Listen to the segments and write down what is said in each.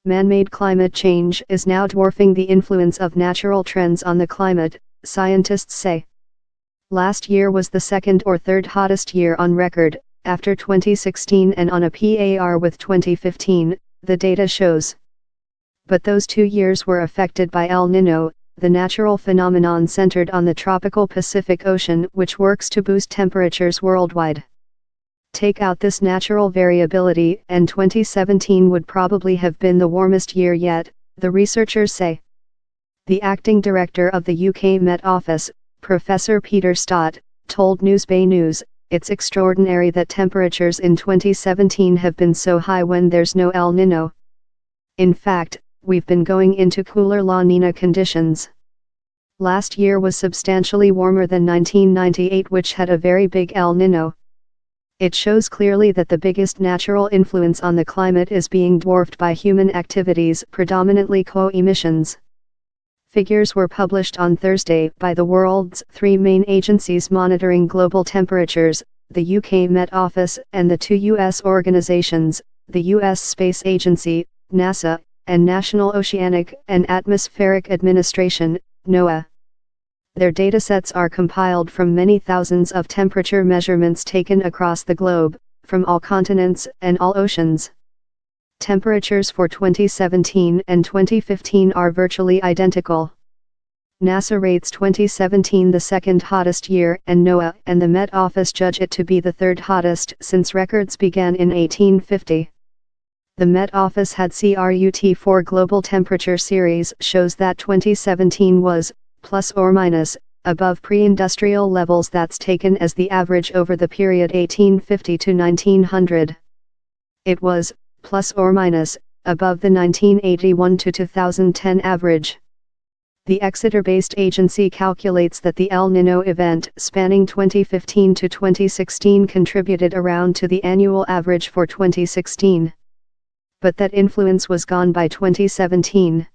Man-made climate change is now dwarfing the influence of natural trends on the climate, scientists say. Last year was the second or third hottest year on record, after 2016 and on a par with 2015, the data shows. But those 2 years were affected by El Niño, the natural phenomenon centered on the tropical Pacific Ocean which works to boost temperatures worldwide. Take out this natural variability and 2017 would probably have been the warmest year yet, the researchers say. The acting director of the UK Met Office, Professor Peter Stott, told Newsbay News, "It's extraordinary that temperatures in 2017 have been so high when there's no El Niño. In fact, we've been going into cooler La Niña conditions. Last year was substantially warmer than 1998, which had a very big El Niño. It shows clearly that the biggest natural influence on the climate is being dwarfed by human activities, predominantly co-emissions." Figures were published on Thursday by the world's 3 main agencies monitoring global temperatures, the UK Met Office and the 2 US organizations, the US Space Agency, NASA, and National Oceanic and Atmospheric Administration, NOAA. Their datasets are compiled from many thousands of temperature measurements taken across the globe, from all continents and all oceans. Temperatures for 2017 and 2015 are virtually identical. NASA rates 2017 the second hottest year, and NOAA and the Met Office judge it to be the third hottest since records began in 1850. The Met Office had CRUT4 Global Temperature Series shows that 2017 was, plus or minus, above pre-industrial levels that's taken as the average over the period 1850 to 1900. It was, plus or minus, above the 1981 to 2010 average. The Exeter-based agency calculates that the El Niño event spanning 2015 to 2016 contributed around to the annual average for 2016. But that influence was gone by 2017.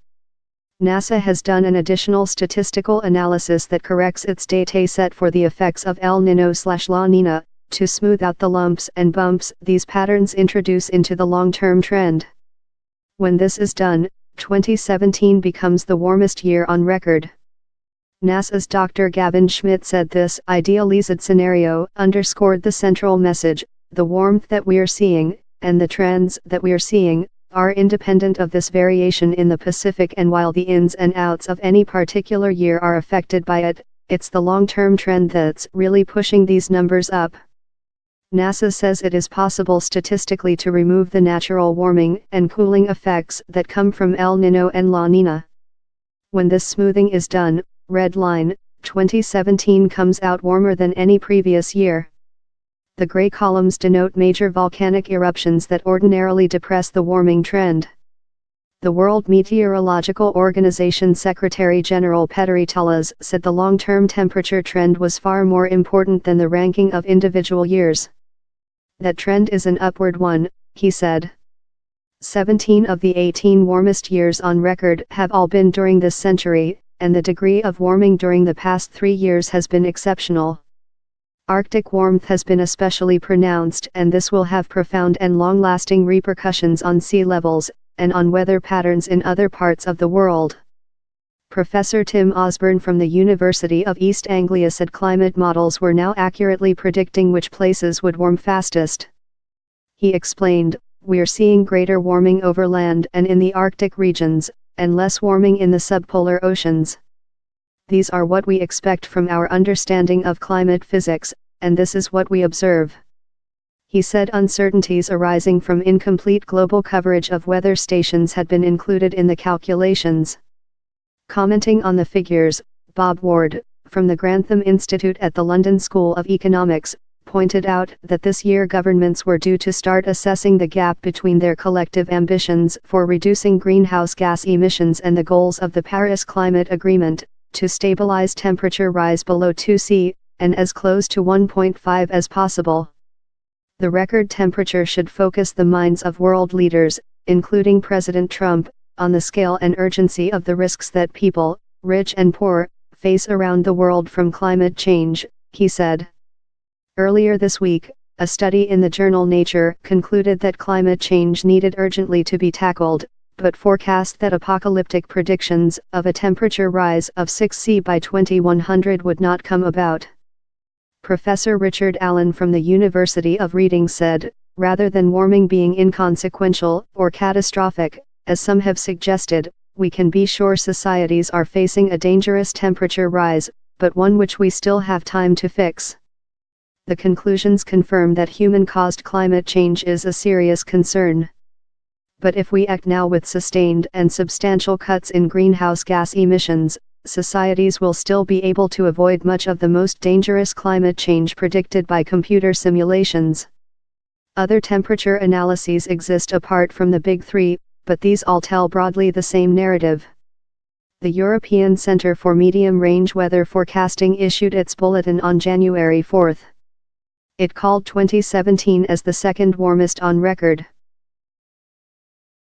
NASA has done an additional statistical analysis that corrects its dataset for the effects of El Niño/La Niña, to smooth out the lumps and bumps these patterns introduce into the long-term trend. When this is done, 2017 becomes the warmest year on record. NASA's Dr. Gavin Schmidt said this idealized scenario underscored the central message: the warmth that we're seeing, and the trends that we're seeing, are independent of this variation in the Pacific, and while the ins and outs of any particular year are affected by it, it's the long-term trend that's really pushing these numbers up. NASA says it is possible statistically to remove the natural warming and cooling effects that come from El Niño and La Niña. When this smoothing is done, red line, 2017 comes out warmer than any previous year. The gray columns denote major volcanic eruptions that ordinarily depress the warming trend. The World Meteorological Organization Secretary General Peteritoulas said the long-term temperature trend was far more important than the ranking of individual years. That trend is an upward one, he said. 17 of the 18 warmest years on record have all been during this century, and the degree of warming during the past 3 years has been exceptional. Arctic warmth has been especially pronounced, and this will have profound and long-lasting repercussions on sea levels, and on weather patterns in other parts of the world. Professor Tim Osborne from the University of East Anglia said climate models were now accurately predicting which places would warm fastest. He explained, "We're seeing greater warming over land and in the Arctic regions, and less warming in the subpolar oceans. These are what we expect from our understanding of climate physics, and this is what we observe." He said uncertainties arising from incomplete global coverage of weather stations had been included in the calculations. Commenting on the figures, Bob Ward, from the Grantham Institute at the London School of Economics, pointed out that this year governments were due to start assessing the gap between their collective ambitions for reducing greenhouse gas emissions and the goals of the Paris Climate Agreement, to stabilize temperature rise below 2°C, and as close to 1.5 as possible. The record temperature should focus the minds of world leaders, including President Trump, on the scale and urgency of the risks that people, rich and poor, face around the world from climate change, he said. Earlier this week, a study in the journal Nature concluded that climate change needed urgently to be tackled, but forecast that apocalyptic predictions of a temperature rise of 6°C by 2100 would not come about. Professor Richard Allen from the University of Reading said, rather than warming being inconsequential or catastrophic, as some have suggested, we can be sure societies are facing a dangerous temperature rise, but one which we still have time to fix. The conclusions confirm that human-caused climate change is a serious concern. But if we act now with sustained and substantial cuts in greenhouse gas emissions, societies will still be able to avoid much of the most dangerous climate change predicted by computer simulations. Other temperature analyses exist apart from the Big Three, but these all tell broadly the same narrative. The European Centre for Medium-Range Weather Forecasting issued its bulletin on January 4. It called 2017 as the second warmest on record.